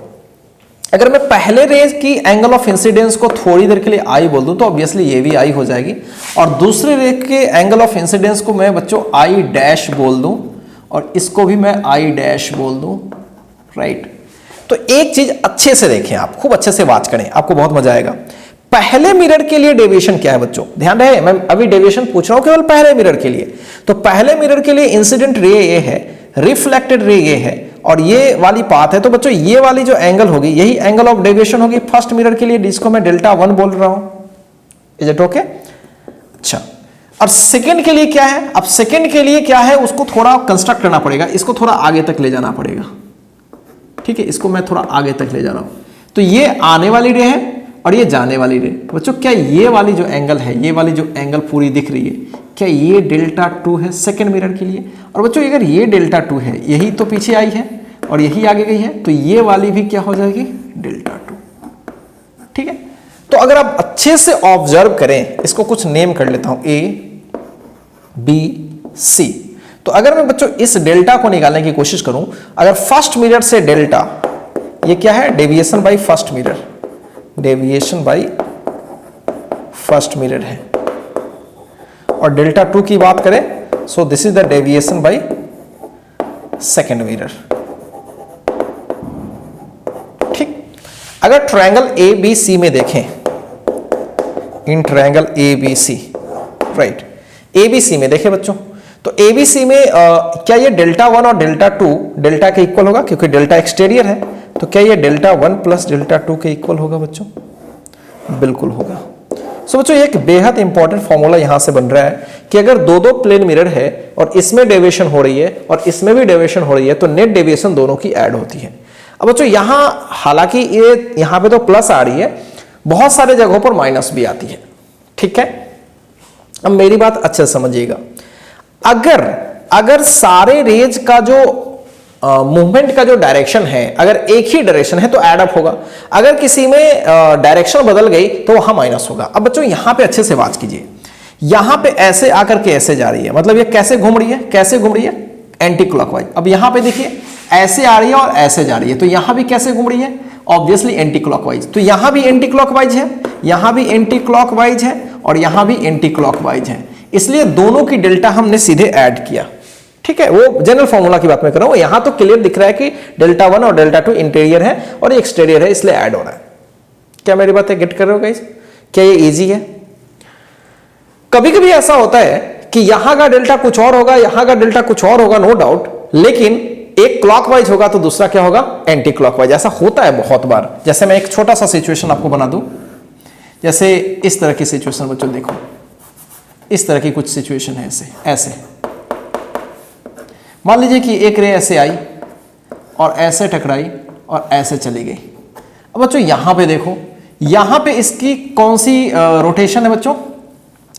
अगर मैं पहले रेज की एंगल ऑफ इंसिडेंस को थोड़ी देर के लिए आई बोल दूं तो ऑब्वियसली ये भी आई हो जाएगी, और दूसरे रेज के एंगल ऑफ इंसिडेंस को मैं बच्चों आई डैश बोल दूं और इसको भी मैं आई डैश बोल दूं, राइट। तो एक चीज अच्छे से देखें, आप खूब अच्छे से वाच करें, आपको बहुत मजा आएगा। पहले मिरर के लिए डेविएशन क्या है बच्चों, ध्यान रहे, मैं अभी डेविएशन पूछ रहा हूं केवल पहले मिरर के लिए। तो पहले मिरर के लिए इंसिडेंट रे ये है, रिफ्लेक्टेड रे ये है, और ये वाली पाथ है। तो बच्चों ये वाली जो एंगल होगी यही एंगल ऑफ डेविएशन होगी फर्स्ट मिरर के लिए, जिसको मैं डेल्टा 1 बोल रहा हूं। Is it okay? अच्छा, और सेकंड के लिए क्या है? अब सेकंड के लिए क्या है उसको थोड़ा कंस्ट्रक्ट करना पड़ेगा, इसको थोड़ा आगे तक ले जाना पड़ेगा, ठीक है। इसको मैं थोड़ा आगे तक ले जा रहा हूं। तो ये आने वाली रे है और ये जाने वाली रे। बच्चों क्या ये वाली जो एंगल है, ये वाली जो एंगल पूरी दिख रही है, क्या ये डेल्टा 2 है सेकंड मिरर के लिए? और बच्चों अगर ये डेल्टा 2 है, यही तो पीछे आई है और यही आगे गई है, तो ये वाली भी क्या हो जाएगी, डेल्टा 2, ठीक है। तो अगर आप अच्छे से ऑब्जर्व करें, इसको कुछ नेम कर लेता हूं, ए बी सी। तो अगर मैं बच्चों इस डेल्टा को निकालने की कोशिश करूं, अगर फर्स्ट मिरर से डेल्टा, ये क्या है, deviation by first mirror, deviation by first mirror है, और डेल्टा 2 की बात करें, so this is the deviation by second mirror, ठीक। अगर ट्रायंगल ए बी सी में देखें, in triangle A B C, right, A B C में देखें बच्चों, तो ए बी सी में क्या ये डेल्टा 1 और डेल्टा 2 डेल्टा के इक्वल होगा, क्योंकि डेल्टा एक्सटीरियर है। तो क्या ये डेल्टा 1 प्लस डेल्टा 2 के इक्वल होगा बच्चों? बिल्कुल होगा। सो बच्चों एक बेहद इंपॉर्टेंट फॉर्मूला यहां से बन रहा है कि अगर दो दो प्लेन मिरर है और इसमें डेविएशन हो रही है और इसमें भी डेविएशन हो रही है, तो नेट डेविएशन दोनों की ऐड होती है। अब बच्चों यहां हालांकि ये यहां पे तो प्लस आ रही है, बहुत सारे जगहों पर माइनस भी आती है, ठीक है। अब मेरी बात अच्छे से समझिएगा, अगर सारे रेज का जो मूवमेंट का जो डायरेक्शन है, अगर एक ही डायरेक्शन है तो एड अप होगा, अगर किसी में डायरेक्शन बदल गई तो वहां माइनस होगा। अब बच्चों यहां पे अच्छे से बात कीजिए, यहां पे ऐसे आकर के ऐसे जा रही है, मतलब ये कैसे घूम रही है, कैसे घूम रही है, एंटी क्लॉकवाइज। अब यहां पे देखिए ऐसे आ रही है और ऐसे जा रही है, तो यहां भी कैसे घूम रही है, ऑब्वियसली एंटी क्लॉकवाइज। तो यहां भी एंटी क्लॉकवाइज है, यहां भी एंटी क्लॉकवाइज है और यहां भी एंटी क्लॉकवाइज है, इसलिए दोनों की डेल्टा हमने सीधे ऐड किया, ठीक है। वो जनरल फॉर्मूला की बात मैं कर रहा हूं, यहां तो क्लियर दिख रहा है कि डेल्टा 1 और डेल्टा 2 इंटीरियर है और ये एक्सटीरियर है, इसलिए ऐड हो रहा है। क्या मेरी बात गेट कर रहे हो गाइस? क्या ये इजी है? कभी कभी ऐसा होता है कि यहां का डेल्टा कुछ और होगा, यहां का डेल्टा कुछ और होगा, नो डाउट, लेकिन एक क्लॉकवाइज होगा तो दूसरा क्या होगा, एंटी क्लॉकवाइज। ऐसा होता है बहुत बार। जैसे मैं एक छोटा सा सिचुएशन आपको बना दूं, जैसे इस तरह की सिचुएशन बच्चों देखो, इस तरह की कुछ सिचुएशन है, ऐसे मान लीजिए कि एक रे ऐसे आई और ऐसे टकराई और ऐसे चली गई। अब बच्चों यहां पे देखो, यहां पे इसकी कौन सी रोटेशन है बच्चों,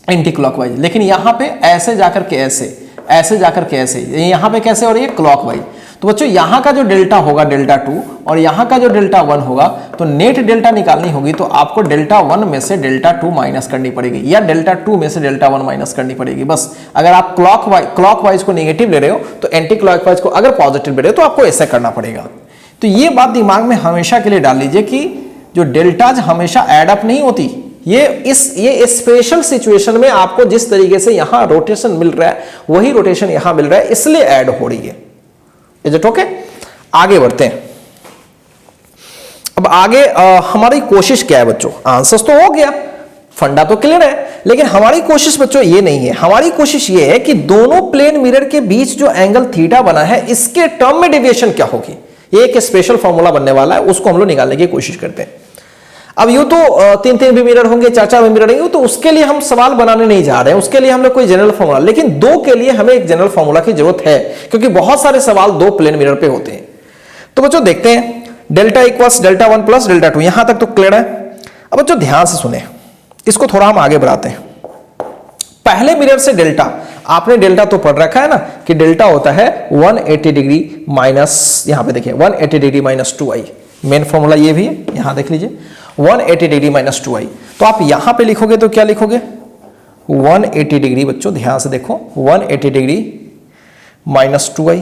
एंटी क्लॉकवाइज, लेकिन यहां पे ऐसे जाकर के ऐसे जाकर के ऐसे, यहां पे कैसे हो रही है, क्लॉकवाइज। तो बच्चों यहां का जो डेल्टा होगा डेल्टा 2 और यहां का जो डेल्टा 1 होगा, तो नेट डेल्टा निकालनी होगी तो आपको डेल्टा 1 में से डेल्टा 2 माइनस करनी पड़ेगी या डेल्टा 2 में से डेल्टा 1 माइनस करनी पड़ेगी, बस। अगर आप क्लॉकवाइज को नेगेटिव ले रहे हो तो एंटी क्लॉकवाइज को अगर पॉजिटिव ले रहे हो तो आपको ऐसा करना पड़ेगा। तो ये बात दिमाग में हमेशा के लिए डाल लीजिए कि जो डेल्टाज हमेशा एड अप नहीं होती, ये स्पेशल सिचुएशन में आपको जिस तरीके से यहां रोटेशन मिल रहा है वही रोटेशन यहां मिल रहा है, इसलिए ऐड हो रही है। Is it okay? आगे बढ़ते हैं। अब आगे हमारी कोशिश क्या है बच्चों, आंसर्स तो हो गया, फंडा तो क्लियर है, लेकिन हमारी कोशिश बच्चों ये नहीं है। हमारी कोशिश ये है कि दोनों प्लेन मिरर के बीच जो एंगल थीटा बना है इसके टर्म में डेविएशन क्या होगी। ये एक स्पेशल फॉर्मूला बनने वाला है, उसको हम लोग निकालने की कोशिश करते हैं। अब यूं तो 3-3 भी मिरर होंगे, 4-4 भी मिरर होंगे, तो उसके लिए हम सवाल बनाने नहीं जा रहे हैं, उसके लिए हम लोग कोई जनरल फॉर्मूला, लेकिन दो के लिए हमें एक जनरल फॉर्मूला की जरूरत है, क्योंकि बहुत सारे सवाल दो प्लेन मिरर पे होते हैं। तो बच्चों देखते हैं, delta equals delta 1 plus delta 2, यहां तक तो क्लियर है। अब बच्चों ध्यान से सुने, इसको थोड़ा हम आगे बढ़ाते हैं। पहले मिरर से डेल्टा, आपने डेल्टा तो पढ़ रखा है ना कि डेल्टा होता है 180 डिग्री माइनस, यहां पे देखिए 180 degree minus 2i, main formula ये भी है, यहां देख लीजिए 180 डिग्री माइनस 2i। तो आप यहां पे लिखोगे तो क्या लिखोगे 180 डिग्री, बच्चों ध्यान से देखो 180 डिग्री माइनस 2i,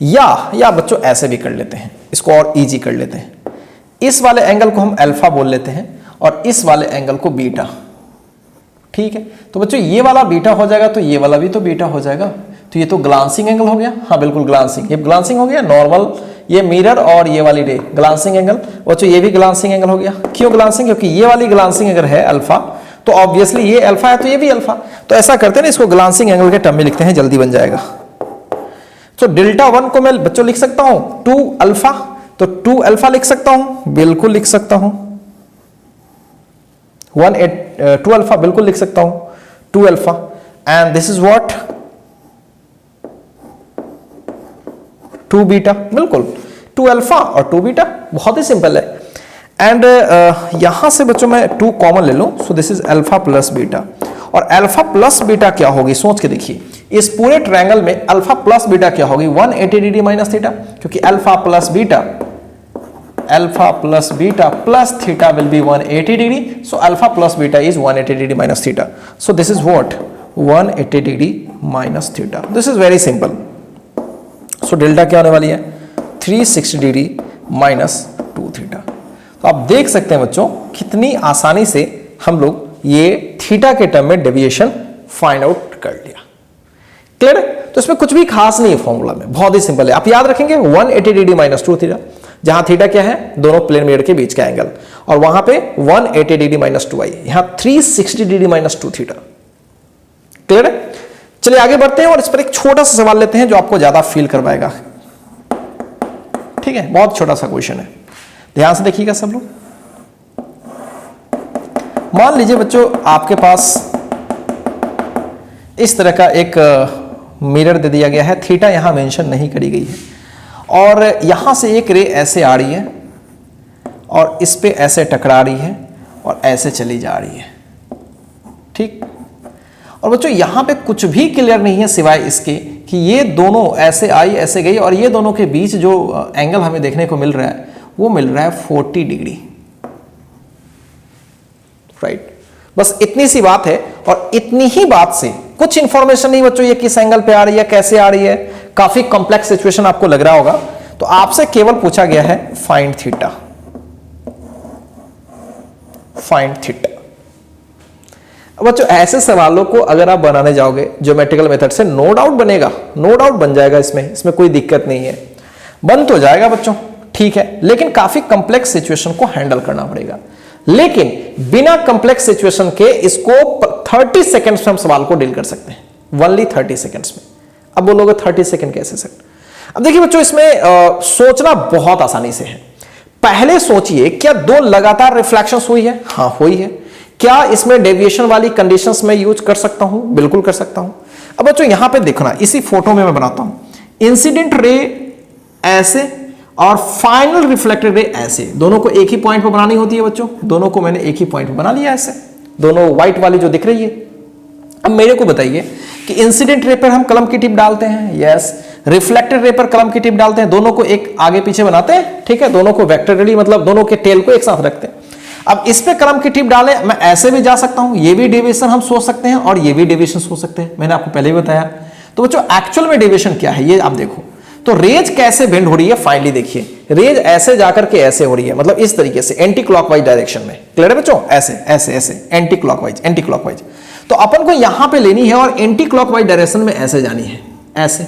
या बच्चों ऐसे भी कर लेते हैं, इसको और इजी कर लेते हैं, इस वाले एंगल को हम अल्फा बोल लेते हैं और इस वाले एंगल को बीटा, ठीक है। तो बच्चों ये वाला बीटा हो जाएगा तो ये वाला भी तो बीटा हो जाएगा, तो ये तो ग्लांसिंग एंगल हो गया, हाँ बिल्कुल ग्लांसिंग, ये ग्लांसिंग हो गया, नॉर्मल ये मिरर और ये वाली रे ग्लांसिंग एंगल, बच्चों ये भी ग्लांसिंग एंगल हो गया। क्यों ग्लांसिंग, क्योंकि ये वाली ग्लांसिंग अगर है अल्फा तो ऑब्वियसली ये अल्फा है तो ये भी अल्फा, तो ऐसा करते हैं ना, इसको ग्लांसिंग एंगल के टर्म में लिखते हैं, जल्दी बन जाएगा। तो डेल्टा 1 को मैं बच्चों लिख सकता हूं 2 अल्फा, तो 2 अल्फा लिख सकता हूं, बिल्कुल लिख सकता हूं, 2 अल्फा बिल्कुल लिख सकता हूं, 2 alpha, and this is what 2 beta, बिल्कुल 2 अल्फा और 2 बीटा, बहुत ही सिंपल है। एंड यहां से बच्चों मैं 2 कॉमन ले लूं, सो this is alpha plus beta, और अल्फा प्लस बीटा क्या होगी सोच के देखिए, इस पूरे ट्रायंगल में अल्फा प्लस बीटा क्या होगी 180 डिग्री माइनस थीटा, क्योंकि alpha plus beta plus theta will B 180 degree, so alpha plus beta is 180 degree minus theta, so this is what 180 degree minus theta, this is very simple. So delta क्या होने वाली है 360 degree minus 2 theta. तो आप देख सकते हैं बच्चों कितनी आसानी से हम लोग ये थीटा के टर्म में डेविएशन फाइंड आउट कर लिया, क्लियर है। तो इसमें कुछ भी खास नहीं है फॉर्मूला में, बहुत ही सिंपल है। आप याद रखेंगे 180 डिग्री माइनस 2 थीटा, जहां थीटा क्या है दोनों प्लेन मिरर के बीच का एंगल, और वहां पे 180 डिग्री माइनस 2i, यहां 360 डिग्री माइनस 2 थीटा, क्लियर है। चलिए आगे बढ़ते हैं और इस पर एक छोटा सा सवाल लेते हैं जो आपको ज्यादा फील करवाएगा, ठीक है, बहुत छोटा सा क्वेश्चन है, ध्यान से देखिएगा सब लोग। मान लीजिए बच्चों आपके पास इस तरह का एक मिरर दे दिया गया है, थीटा यहां मेंशन नहीं करी गई है, और यहां से एक रे ऐसे आ रही है और इस पे ऐसे टकरा रही है और ऐसे चली जा रही है, ठीक। और बच्चों यहां पे कुछ भी क्लियर नहीं है सिवाय इसके कि ये दोनों ऐसे आई ऐसे गई, और ये दोनों के बीच जो एंगल हमें देखने को मिल रहा है वो मिल रहा है 40 डिग्री, राइट। बस इतनी सी बात है, और इतनी ही बात से कुछ इंफॉर्मेशन नहीं बच्चों ये किस एंगल पे आ रही है, कैसे आ रही है, काफी कॉम्प्लेक्स सिचुएशन आपको लग रहा होगा, तो आपसे केवल पूछा गया है फाइंड थीटा, फाइंड थीटा। बच्चों ऐसे सवालों को अगर आप बनाने जाओगे ज्योमेट्रिकल मेथड से, नो डाउट बनेगा, नो डाउट बन जाएगा, इसमें कोई दिक्कत नहीं है, बन तो जाएगा बच्चों, ठीक है, लेकिन काफी कॉम्प्लेक्स सिचुएशन को हैंडल करना पड़ेगा। लेकिन बिना कॉम्प्लेक्स सिचुएशन के इसको 30 सेकंड्स में हम सवाल को डील कर सकते हैं, ओनली 30 सेकंड्स में। अब बोलोगे 30 सेकंड कैसे सर? अब देखिए बच्चों इसमें सोचना बहुत आसानी से है। पहले सोचिए क्या दो लगातार रिफ्लेक्शंस हुई है? हाँ हुई है। क्या इसमें डेविएशन वाली कंडीशंस में यूज कर सकता हूं? बिल्कुल कर सकता हूं। अब बच्चों यहां पे देखना, इसी फोटो में मैं बनाता हूं, इंसिडेंट रे ऐसे और फाइनल रिफ्लेक्टेड रे ऐसे, दोनों को एक ही पॉइंट पर बनानी होती है बच्चों, दोनों को मैंने एक ही पॉइंट पर बना लिया ऐसे, दोनों व्हाइट वाली जो दिख रही है। अब मेरे को बताइए कि इंसिडेंट रे पर हम कलम की टिप डालते हैं, यस, रिफ्लेक्टेड रे पर कलम की टिप डालते हैं, दोनों को एक आगे पीछे बनाते हैं, ठीक है, दोनों को वेक्टरली मतलब दोनों के टेल को एक साथ रखते हैं। अब इस पे कलम की टिप डाले, मैं ऐसे भी जा सकता हूं, ये भी डेविएशन हम सोच सकते हैं और ये भी डेविएशन सोच सकते हैं, मैंने आपको पहले ही बताया। तो बच्चों एक्चुअल में डेविएशन क्या है ये आप देखो, तो रेज कैसे बेंड हो रही है फाइनली देखिए, रेज ऐसे जाकर के ऐसे हो रही है, मतलब इस तरीके से एंटी क्लॉकवाइज डायरेक्शन में, क्लियर है बच्चों, ऐसे ऐसे ऐसे एंटी क्लॉकवाइज। तो अपन को यहां पे लेनी है और एंटी क्लॉकवाइज डायरेक्शन में ऐसे जानी है, ऐसे,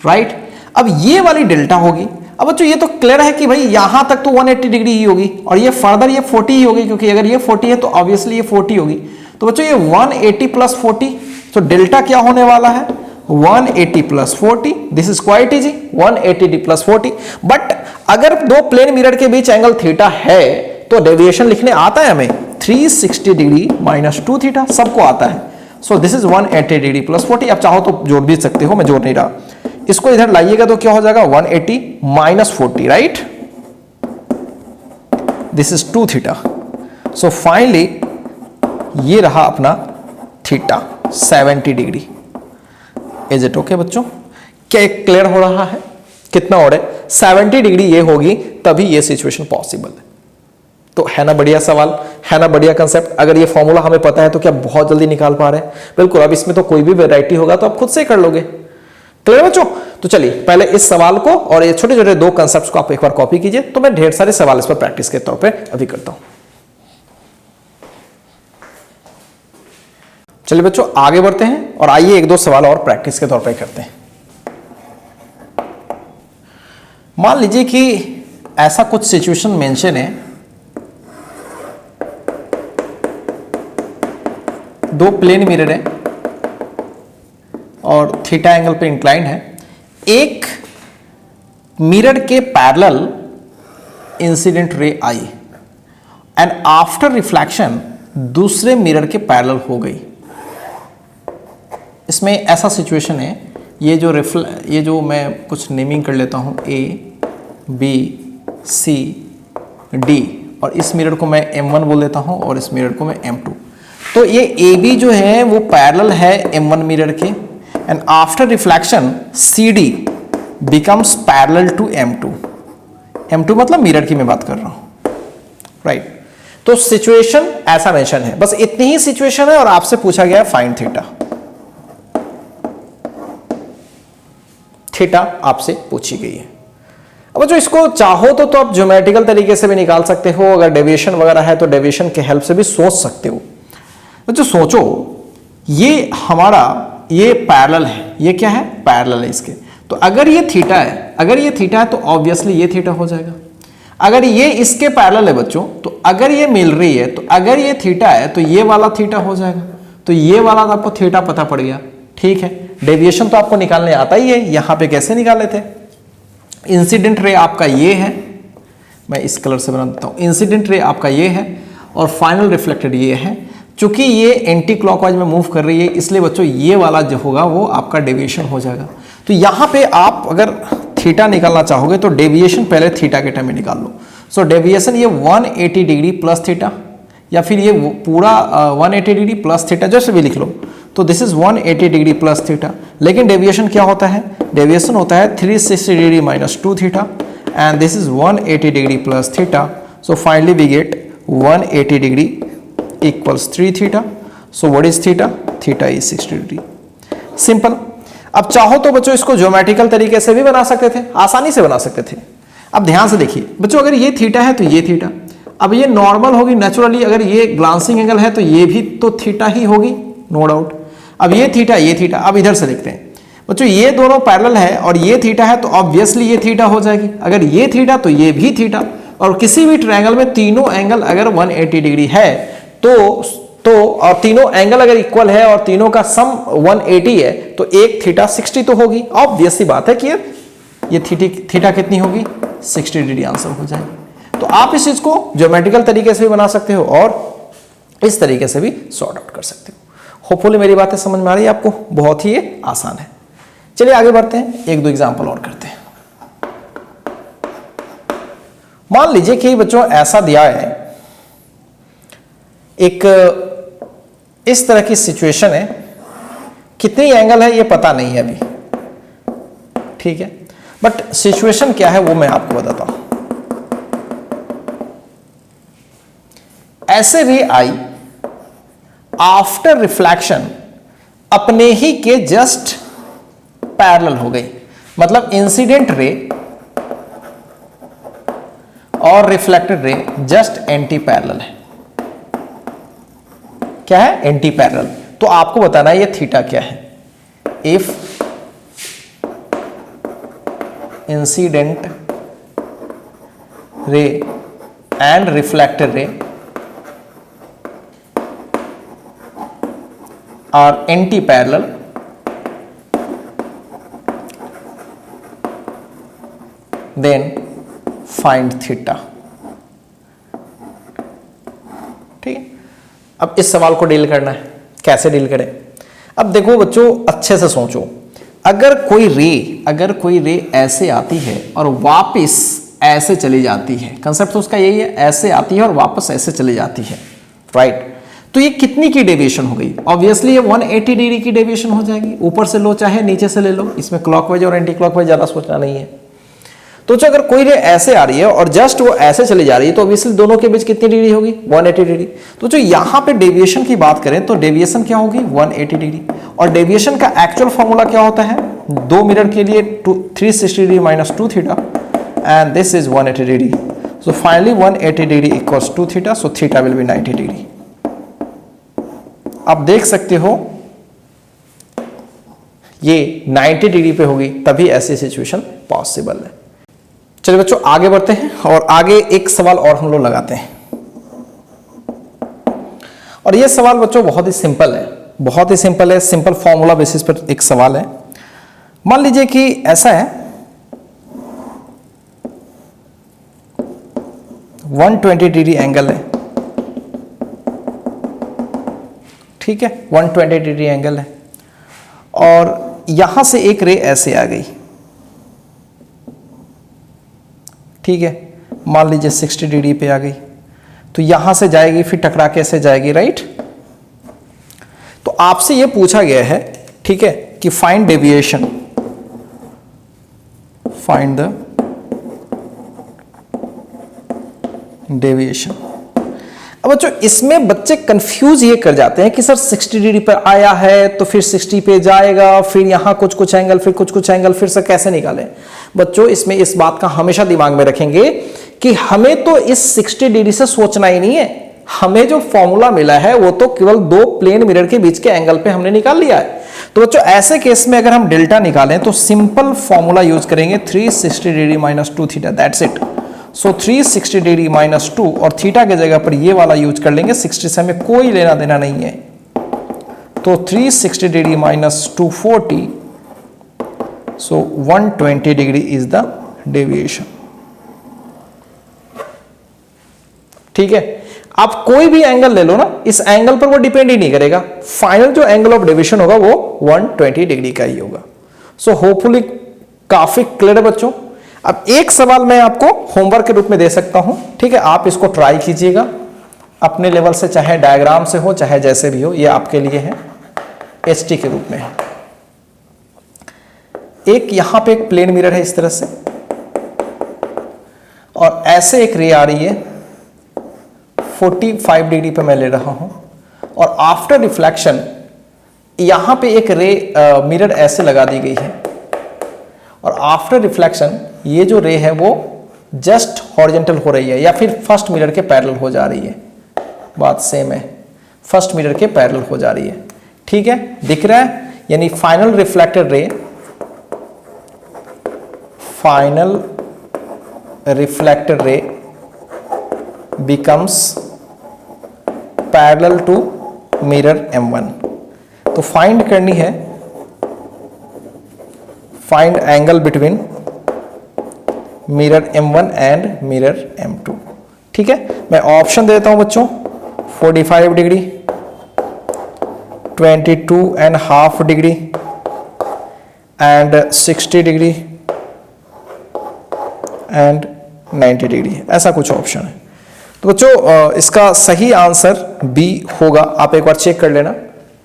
राइट। अब ये वाली डेल्टा होगी, अब बच्चों ये तो क्लियर है कि भाई यहां तक तो 180 डिग्री ही होगी और ये फर्दर ये 40 ही होगी, क्योंकि अगर ये 40 है तो ऑब्वियसली ये 40 होगी। तो बच्चों ये 180 प्लस 40, तो डेल्टा क्या होने वाला है 180 plus 40, this is quite easy 180 plus 40। But अगर दो प्लेन मिरर के बीच एंगल थीटा है तो डेविएशन लिखने आता है हमें 360 डिग्री माइनस 2 थीटा, सबको आता है। So this is 180 degree plus 40। आप चाहो तो जोड़ भी सकते हो, मैं जोड़ नहीं रहा। इसको इधर लाइएगा तो क्या हो जाएगा 180 minus 40, right, this is 2 theta. So finally ये रहा अपना theta 70 degree. Is it okay बच्चों? क्या क्लियर हो रहा है? कितना और है 70 डिग्री ये होगी तभी ये सिचुएशन पॉसिबल है। तो है ना बढ़िया सवाल, है ना बढ़िया कंसेप्ट। अगर ये फॉर्मूला हमें पता है तो क्या बहुत जल्दी निकाल पा रहे हैं? बिल्कुल। अब इसमें तो कोई भी वैरायटी होगा तो आप खुद से कर लोगे। क्लियर बच्चों? तो चलिए पहले इस सवाल को और ये छोटे छोटे दो कंसेप्ट्स को आप एक बार कॉपी कीजिए, तो मैं ढेर सारे सवाल इस पर प्रैक्टिस के तौर पे अभी करता हूं। चलिए बच्चों आगे बढ़ते हैं और आइए एक दो सवाल और प्रैक्टिस के तौर पे करते हैं। मान लीजिए कि ऐसा कुछ सिचुएशन मेंशन है, दो प्लेन मिरर है और थीटा एंगल पे इंक्लाइंड है। एक मिरर के parallel incident ray I and after reflection दूसरे मिरर के पैरेलल हो गई। इसमें ऐसा सिचुएशन है, ये जो मैं कुछ नेमिंग कर लेता हूं A, B, C, D और इस मिरर को मैं M1 बोल देता हूं और इस मिरर को मैं M2। तो ये AB जो है वो पैरेलल है M1 मिरर के and after reflection CD becomes parallel to M2। M2 मतलब मिरर की मैं बात कर रहा हूं, राइट। तो सिचुएशन ऐसा मेंशन है, बस इतनी ही सिचुएशन है और आपसे पूछा गया है फाइंड थीटा। थीटा आपसे पूछी गई है। अब जो इसको चाहो तो आप ज्योमेट्रिकल तरीके से भी निकाल सकते हो, अगर डेविएशन वगैरह है तो डेविएशन के हेल्प से भी सोच सकते हो। जो सोचो ये हमारा ये पैरेलल है, ये क्या है पैरेलल है इसके। तो अगर ये थीटा है, तो ऑब्वियसली ये थीटा हो जाएगा। अगर ये इसके पैरेलल है बच्चों, तो अगर ये मिल रही है, तो अगर ये थीटा है तो ये वाला थीटा हो जाएगा। तो ये वाला तो आपको थीटा पता पड़ गया, ठीक है। डेविएशन तो आपको निकालने आता ही है, यहां पे कैसे निकाले थे। इंसिडेंट रे आपका ये है, मैं इस कलर से बना देता हूं। इंसिडेंट रे आपका ये है और फाइनल रिफ्लेक्टेड ये है। चूंकि ये एंटी क्लॉकवाइज में मूव कर रही है, इसलिए बच्चों ये वाला जो होगा वो आपका डेविएशन हो जाएगा। तो यहां पे आप अगर थीटा निकालना चाहोगे तो डेविएशन पहले थीटा के टर्म में निकाल लो। सो डेविएशन ये 180 डिग्री प्लस थीटा, या फिर ये पूरा 180 डिग्री प्लस थीटा जैसे भी लिख लो। तो this is 180 degree plus theta. लेकिन डेविएशन क्या होता है, डेविएशन होता है 360 degree minus 2 theta and this is 180 degree plus theta. So finally we get 180 degree equals 3 theta. So what is theta? Theta is 60 degree. Simple. अब चाहो तो बच्चों इसको ज्योमेट्रिकल तरीके से भी बना सकते थे, आसानी से बना सकते थे। अब ध्यान से देखिए बच्चों, अगर ये थीटा है तो ये थीटा, अब ये नॉर्मल होगी नेचुरली। अगर ये ग्लांसिंग एंगल है तो ये भी तो थीटा ही होगी, नो डाउट। अब ये थीटा। अब इधर से देखते हैं बच्चों, ये दोनों पैरेलल है और ये थीटा है तो ऑब्वियसली ये थीटा हो जाएगी। अगर ये थीटा तो ये भी थीटा। और किसी भी ट्रायंगल में तीनों एंगल अगर 180 डिग्री है तो और तीनों एंगल अगर इक्वल है और तीनों का सम 180 है तो एक थीटा 60 तो होगी। ऑब्वियस सी बात है कि ये थीटा कितनी होगी 60 डिग्री आंसर हो जाएगी। तो आप इस चीज को ज्योमेट्रिकल तरीके से भी बना सकते हो और इस तरीके से भी सॉर्ट आउट कर सकते हो। होपफुली मेरी बातें समझ में आ रही है आपको, बहुत ही ये आसान है। चलिए आगे बढ़ते हैं, एक दो एग्जाम्पल और करते हैं। मान लीजिए कि बच्चों ऐसा दिया है, एक इस तरह की सिचुएशन है, कितनी एंगल है ये पता नहीं है अभी, ठीक है, बट सिचुएशन क्या है वो मैं आपको बताता हूं। ऐसे रे आई आफ्टर रिफ्लेक्शन अपने ही के जस्ट पैरेलल हो गई, मतलब इंसिडेंट रे और reflected ray just anti parallel है। क्या है? Anti parallel. तो आपको बताना है ये थीटा क्या है। If incident ray and reflected ray are anti parallel, then find theta. ठीक है, अब इस सवाल को डील करना है, कैसे डील करें? अब देखो बच्चों, अच्छे से सोचो, अगर कोई रे ऐसे आती है और वापस ऐसे चली जाती है, कंसेप्ट तो उसका यही है, ऐसे आती है और वापस ऐसे चली जाती है, राइट? तो ये कितनी की डेविएशन हो गई? ऑब्वियसली ये 180 डिग्री की डेविएशन हो जाएगी। ऊपर से लो चाहे नीचे से ले लो, इसमें क्लॉकवाइज और एंटी क्लॉकवाइज ज्यादा सोचना नहीं है। तो अगर कोई रे ऐसे आ रही है और जस्ट वो ऐसे चली जा रही है, तो ऑब्वियसली दोनों के बीच कितनी डिग्री होगी? 180 डिग्री। तो जो यहां पे डेविएशन की बात करें तो डेविएशन क्या होगी? 180 डिग्री। और डेविएशन का एक्चुअल फॉर्मूला क्या होता है? दो मिरर के लिए 360 degree minus 2 theta and this is 180 degree. So finally 180 degree equals 2 theta, so theta will B 90 degree. आप देख सकते हो ये 90 डिग्री पे होगी, तभी ऐसी सिचुएशन पॉसिबल है। चलिए बच्चों आगे बढ़ते हैं और आगे एक सवाल और हम लोग लगाते हैं। और ये सवाल बच्चों बहुत ही सिंपल है, बहुत ही सिंपल है, सिंपल फॉर्मूला बेसिस पर एक सवाल है। मान लीजिए कि ऐसा है 120 डिग्री एंगल है, ठीक है, 120 डिग्री एंगल है और यहां से एक रे ऐसे आ गई, ठीक है, मान लीजिए 60 डिग्री पे आ गई, तो यहां से जाएगी फिर टकरा के ऐसे जाएगी, राइट? तो आपसे यह पूछा गया है, ठीक है, कि find deviation, find the deviation. अब बच्चों इसमें बच्चे कंफ्यूज ये कर जाते हैं कि सर 60 डिग्री पर आया है तो फिर 60 पे जाएगा, फिर यहां कुछ एंगल, फिर कुछ एंगल, फिर से कैसे निकालें? बच्चों इसमें इस बात का हमेशा दिमाग में रखेंगे कि हमें तो इस 60 डिग्री से सोचना ही नहीं है, हमें जो फॉर्मूला मिला है वो तो केवल दो प्लेन मिरर के बीच के एंगल पे हमने निकाल लिया है। तो बच्चों ऐसे केस में अगर हम डेल्टा निकालें तो सिंपल फॉर्मूला यूज करेंगे 360 degree minus 2 theta, that's it. So 360 degree minus 2 और थीटा के जगह पर ये वाला यूज कर लेंगे, 60 से हमें कोई लेना देना नहीं है, तो 360 degree minus 240, so 120 degree is the deviation. ठीक है, आप कोई भी एंगल ले लो ना, इस एंगल पर वो डिपेंड ही नहीं करेगा, फाइनल जो एंगल ऑफ डेविएशन होगा वो 120 डिग्री का ही होगा। सो होपफुली काफी क्लियर है बच्चों। अब एक सवाल मैं आपको होमवर्क के रूप में दे सकता हूं, ठीक है, आप इसको ट्राई कीजिएगा अपने लेवल से, चाहे डायग्राम से हो चाहे जैसे भी हो, ये आपके लिए है, एचटी के रूप में है। एक यहां पे एक प्लेन मिरर है इस तरह से और ऐसे एक रे आ रही है 45 डिग्री पे मैं ले रहा हूं और आफ्टर रिफ्लेक्शन यहां पे एक रे मिरर ऐसे लगा दी गई है और आफ्टर रिफ्लेक्शन ये जो रे है वो जस्ट हॉरिजॉन्टल हो रही है या फिर फर्स्ट मिरर के पैरेलल हो जा रही है, बात सेम है, फर्स्ट मिरर के पैरेलल हो जा रही है, ठीक है, दिख रहा है? यानी final reflected ray, final reflected ray becomes parallel to mirror M1। तो फाइंड करनी है, find angle between mirror M1 and mirror M2। ठीक है, मैं ऑप्शन देता हूं बच्चों, 45 degree, 22.5 degree and 60 degree and 90 degree, ऐसा कुछ ऑप्शन है। तो बच्चों इसका सही आंसर बी होगा, आप एक बार चेक कर लेना,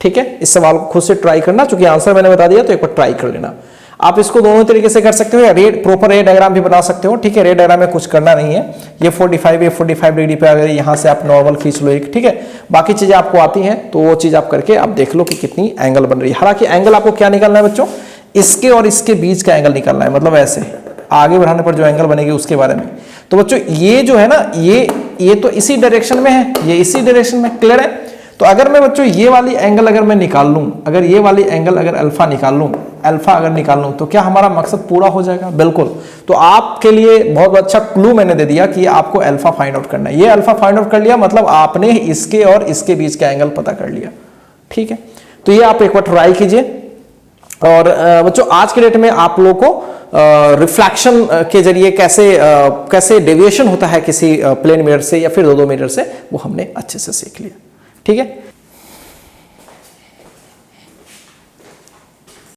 ठीक है, इस सवाल को खुद से ट्राई करना, क्योंकि आंसर मैंने बता दिया तो एक बार ट्राई कर लेना। आप इसको दोनों तरीके से कर सकते हो, या रे प्रॉपर रे डायग्राम भी बना सकते हो, ठीक है, रे डायग्राम में कुछ करना नहीं है, ये 45 डिग्री पे अगर यहां से आप नॉर्मल खींच लो एक, ठीक है, बाकी चीजें आपको आती हैं तो वो चीज आप करके आप देख लो कि कितनी एंगल बन रही है। हालांकि एंगल आपको क्या निकालना है बच्चों, इसके और इसके बीच का एंगल निकालना है, मतलब ऐसे आगे बढ़ाने पर जो एंगल बनेगी उसके बारे में। तो बच्चों ये जो है ना, ये तो इसी डायरेक्शन में है, ये इसी डायरेक्शन में, क्लियर है? तो अगर मैं बच्चों ये वाली एंगल अगर मैं निकाल लूं, अगर ये वाली एंगल अगर अल्फा निकाल लूं, अल्फा अगर निकाल लूं, तो क्या हमारा मकसद पूरा हो जाएगा? बिल्कुल। तो आपके लिए बहुत अच्छा क्लू मैंने दे दिया कि आपको अल्फा फाइंड आउट करना है। ये अल्फा फाइंड आउट कर लिया मतलब आपने इसके और इसके बीच का एंगल पता कर लिया। ठीक है, तो ये आप एक बार ट्राई कीजिए। और बच्चों आज के डेट में आप लोगों को रिफ्लेक्शन के जरिए कैसे डेविएशन होता है किसी प्लेन मिरर से या फिर 2 मिरर से, वो हमने अच्छे से सीख लिया। ठीक है।